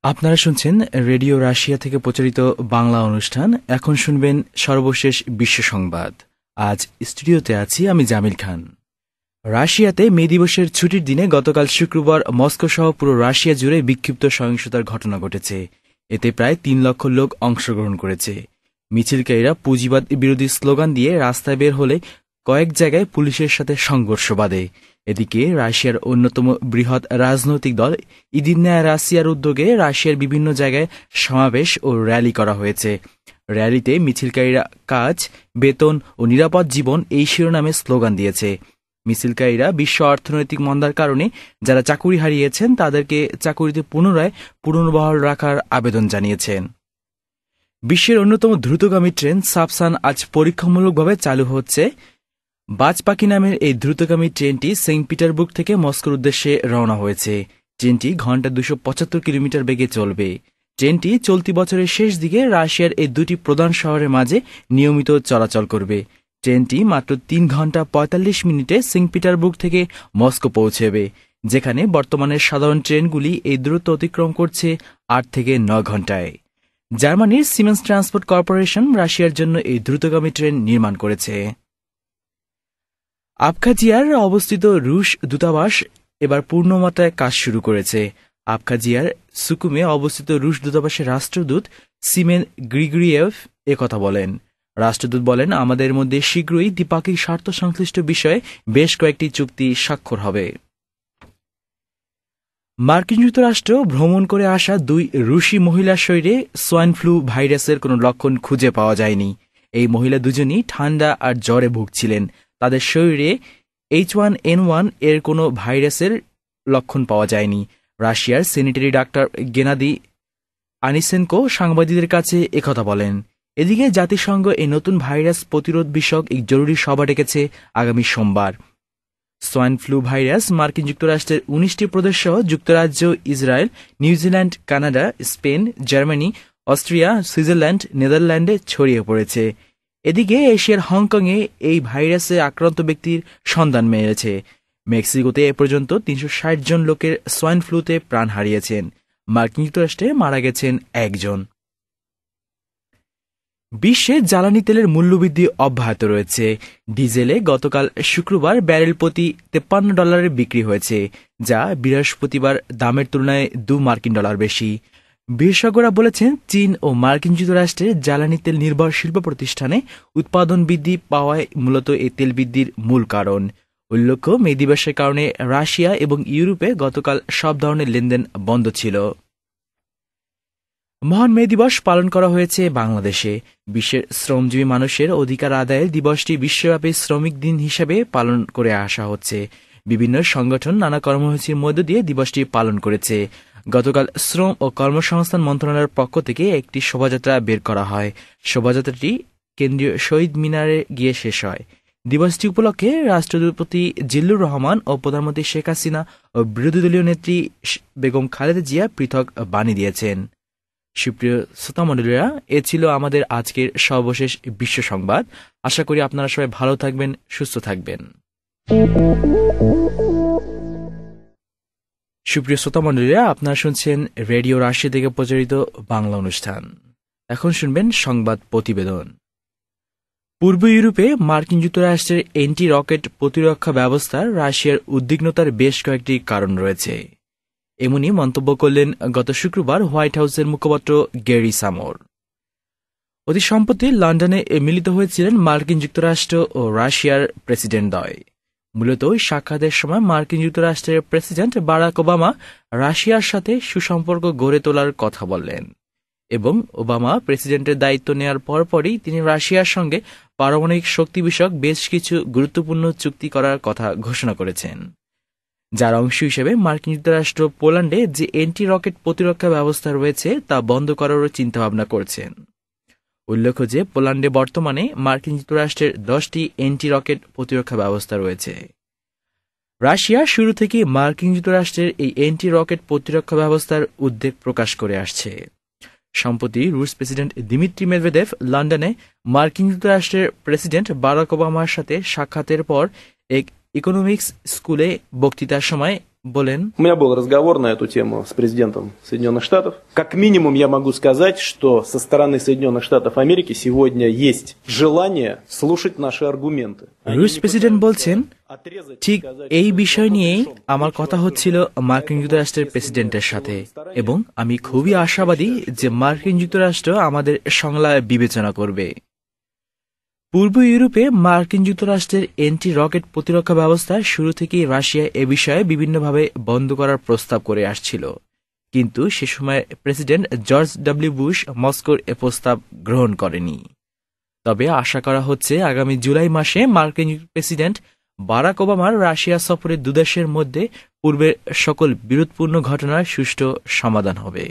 আপনারা শুনছেন radio Russia থেকে প্রচারিত বাংলা অনুষ্ঠান। এখন শুনবেন সর্বশেষ বিশ্ব সংবাদ। আজ স্টুডিওতে আছি আমি জামিল খান। রাশিয়াতে মে দিবসের ছুটির দিনে গতকাল শুক্রবার মস্কো সহ পুরো রাশিয়া জুড়ে বিক্ষিপ্ত সহিংসতার ঘটনা ঘটেছে। এতে প্রায় ৩ লক্ষ লোক অংশগ্রহণ করেছে। মিছিলকারীরা পুঁজিবাদ বিরোধী স্লোগান দিয়ে রাস্তায় বের হলে কয়েক জায়গায় পুলিশের সাথে সংঘর্ষ বাধে। এদিকে রাশিয়ার অন্যতম বৃহৎ রাজনৈতিক দল ইদিনয়া রাশিয়ার উদ্যোগে রাশিয়ার বিভিন্ন জায়গায় সমাবেশ ও র্যালি করা হয়েছে। র্যালিতে মিছিলকারীরা কাজ, বেতন ও নিরাপদ জীবন এই শিরোনামে স্লোগান দিয়েছে। মিছিলকারীরা বিশ্ব অর্থনৈতিক মন্দার কারণে যারা চাকুরি হারিয়েছেন তাদেরকে চাকুরিতে পুনরায় পুনর্বহাল রাখার আবেদন জানিয়েছেন। বিশ্বের অন্যতম দ্রুতগামী ট্রেন সাবসান আজ পরীক্ষামূলকভাবে চালু হচ্ছে। বাজপাখি নামের এই দ্রুতগামী ট্রেনটি সেন্ট পিটারবুর্গ থেকে মস্কোর উদ্দেশ্যে রওনা হয়েছে। ট্রেনটি ঘন্টায় ২৭৫ কিলোমিটার বেগে চলবে। ট্রেনটি চলতি বছরের শেষ দিকে রাশিয়ার এই দুটি প্রধান শহরের মাঝে নিয়মিত চলাচল করবে। ট্রেনটি মাত্র ৩ ঘন্টা ৪৫ মিনিটে সেন্ট পিটারবুর্গ থেকে মস্কো পৌঁছবে, যেখানে বর্তমানে সাধারণ ট্রেনগুলি এই দূরত্ব অতিক্রম করছে ৮ থেকে ৯ ঘন্টায়। জার্মানির সিমেন্স ট্রান্সপোর্ট কর্পোরেশন রাশিয়ার জন্য এই দ্রুতগামী ট্রেন নির্মাণ করেছে। আবখাজিয়ার অবস্থিত রুশ দূতাবাস এবার পূর্ণমাত্রায় কাজ শুরু করেছে। আবখাজিয়ার সুকুমে অবস্থিত রুশ দূতাবাসের রাষ্ট্রদূত সিমেন গ্রিগরিয়েভ একথা বলেন। রাষ্ট্রদূত বলেন, আমাদের মধ্যে শীঘ্রই দ্বিপাক্ষিক স্বার্থ সংশ্লিষ্ট বিষয়ে বেশ কয়েকটি চুক্তি স্বাক্ষর হবে। মার্কিন যুক্তরাষ্ট্র ভ্রমণ করে আসা ২ রুশি মহিলার শরীরে সোয়াইন ফ্লু ভাইরাসের কোনো লক্ষণ খুঁজে পাওয়া যায়নি। এই মহিলা দুজনই ঠান্ডা আর জ্বরে ভুগছিলেন। তাদের শরীরে H1N1 এর কোনো ভাইরাসের লক্ষণ পাওয়া যায়নি। রাশিয়ার স্যানিটারি ডাক্তার গেনাদি আনিসেনকো সাংবাদিকদের কাছে একথা বলেন। এদিকে জাতিসংঘ এই নতুন ভাইরাস প্রতিরোধ বিষয়ক এক জরুরি সভা ডেকেছে আগামী সোমবার। সোয়াইন ফ্লু ভাইরাস মার্কিন যুক্তরাষ্ট্রের ১৯টি প্রদেশ সহ যুক্তরাজ্য, Israel, New Zealand, Canada, Spain, Germany, Austria, Switzerland, নেদারল্যান্ডে ছড়িয়ে পড়েছে। এদিকে এশিয়ার হংকংয়ে এই ভাইরাসে আক্রান্ত ব্যক্তির সন্ধান মিলেছে। মেক্সিকোতে এ পর্যন্ত ৩৬০ জন লোকের সোয়াইন ফ্লুতে প্রাণ হারিয়েছেন। মার্কিন যুক্তরাষ্ট্রে মারা গেছেন ১ জন। বিশ্বে জ্বালানি তেলের মূল্যবৃদ্ধি অব্যাহত রয়েছে। ডিজেলে গতকাল শুক্রবার ব্যারেল প্রতি $৫৩ বিক্রি হয়েছে, যা বৃহস্পতিবার দামের তুলনায় $২ বেশি। বিশেষজ্ঞরা বলেছেন, চীন ও মার্কিন যুক্তরাষ্ট্রের জ্বালানি তেল নির্ভর শিল্প প্রতিষ্ঠানে উৎপাদন বৃদ্ধি পাওয়ায় মূলত এই তেল বৃদ্ধির মূল কারণ। উল্লেখ্য, মে দিবসের কারণে রাশিয়া এবং ইউরোপে গতকাল সব ধরনের লেনদেন বন্ধ ছিল। মহান মে দিবস পালন করা হয়েছে বাংলাদেশে। বিশ্বের শ্রমজীবী মানুষের অধিকার আদায়ের দিবসটি বিশ্বব্যাপী শ্রমিক দিন হিসেবে পালন করে আসা হচ্ছে। বিভিন্ন সংগঠন নানা কর্মসূচির মধ্য দিয়ে দিবসটি পালন করেছে। গতকাল শ্রম ও কর্মসংস্থান মন্ত্রণালয়ের পক্ষ থেকে একটি শোভাযাত্রা বের করা হয়। শোভাযাত্রাটি কেন্দ্রীয় শহীদ মিনারে গিয়ে শেষ হয়। দিবসটি উপলক্ষে রাষ্ট্রপতি জিল্লুর রহমান ও প্রধানমন্ত্রী শেখ হাসিনা ও বিরোধী দলীয় নেত্রী বেগম খালেদা জিয়া পৃথক বাণী দিয়েছেন। সুপ্রিয় শ্রোতামণ্ডলীরা, এ ছিল আমাদের আজকের সর্বশেষ বিশ্ব সংবাদ। আশা করি আপনারা সবাই ভালো থাকবেন, সুস্থ থাকবেন। সুপ্রিয় শ্রোতামণ্ডলীরা, আপনারা শুনছেন রেডিও রাশিয়া থেকে প্রচারিত বাংলা অনুষ্ঠান। এখন শুনবেন সংবাদ প্রতিবেদন। পূর্ব ইউরোপে মার্কিন যুক্তরাষ্ট্রের অ্যান্টি রকেট প্রতিরক্ষা ব্যবস্থার রাশিয়ার উদ্বিগ্নতার বেশ কয়েকটি কারণ রয়েছে। এমনই মন্তব্য করলেন গত শুক্রবার হোয়াইট হাউসের মুখপাত্র গ্যারি সামোর। অতি সম্প্রতি লন্ডনে মিলিত হয়েছিলেন মার্কিন যুক্তরাষ্ট্র ও রাশিয়ার প্রেসিডেন্টদ্বয়। মূলত ওই সাক্ষাতের সময় মার্কিন যুক্তরাষ্ট্রের প্রেসিডেন্ট বারাক ওবামা রাশিয়ার সাথে সুসম্পর্ক গড়ে তোলার কথা বললেন এবং ওবামা প্রেসিডেন্টের দায়িত্ব নেওয়ার পরপরই তিনি রাশিয়ার সঙ্গে পারমাণবিক শক্তি বিষয়ক বেশ কিছু গুরুত্বপূর্ণ চুক্তি করার কথা ঘোষণা করেছেন, যার অংশ হিসেবে মার্কিন যুক্তরাষ্ট্র পোল্যান্ডে যে অ্যান্টি রকেট প্রতিরক্ষা ব্যবস্থা রয়েছে তা বন্ধ করারও চিন্তাভাবনা করছেন। উল্লেখ্য যে পোল্যান্ডে বর্তমানে মার্কিন যুক্তরাষ্ট্রের 10টি অ্যান্টি রকেট প্রতিরক্ষা ব্যবস্থা রয়েছে। রাশিয়া শুরু থেকে মার্কিন যুক্তরাষ্ট্রের এই অ্যান্টি রকেট প্রতিরক্ষা ব্যবস্থার উদ্বেগ প্রকাশ করে আসছে। সম্প্রতি রুশ প্রেসিডেন্ট দিমিত্রি মেদভেদেভ লন্ডনে মার্কিন যুক্তরাষ্ট্রের প্রেসিডেন্ট বারাক ওবামার সাথে সাক্ষাতের পর এক ইকোনমিক্স স্কুলে বক্তৃতার সময় বলেন, У меня был разговор на эту тему с президентом Соединенных Штатов. Как минимум я могу сказать, что со стороны Соединенных Штатов Америки сегодня есть желание слушать наши аргументы. রুশ প্রেসিডেন্ট বলছেন, ঠিক এই বিষয় নিয়েই আমার কথা হচ্ছিল মার্কিন যুক্তরাষ্ট্রের প্রেসিডেন্টের সাথে, এবং আমি খুবই আশাবাদী যে মার্কিন যুক্তরাষ্ট্র আমাদের সংলাপ বিবেচনা করবে। পূর্ব ইউরোপে মার্কিন যুক্তরাষ্ট্রের এন্টি রকেট প্রতিরক্ষা ব্যবস্থা শুরু থেকেই রাশিয়া এ বিষয়ে বিভিন্নভাবে বন্ধ করার প্রস্তাব করে আসছিল, কিন্তু সে সময় প্রেসিডেন্ট জর্জ ডব্লিউ বুশ মস্কোর এ প্রস্তাব গ্রহণ করেনি। তবে আশা করা হচ্ছে আগামী জুলাই মাসে মার্কিন প্রেসিডেন্ট বারাক ওবামার রাশিয়া সফরে দুদেশের মধ্যে পূর্বের সকল বিরোধপূর্ণ ঘটনার সুষ্ঠু সমাধান হবে।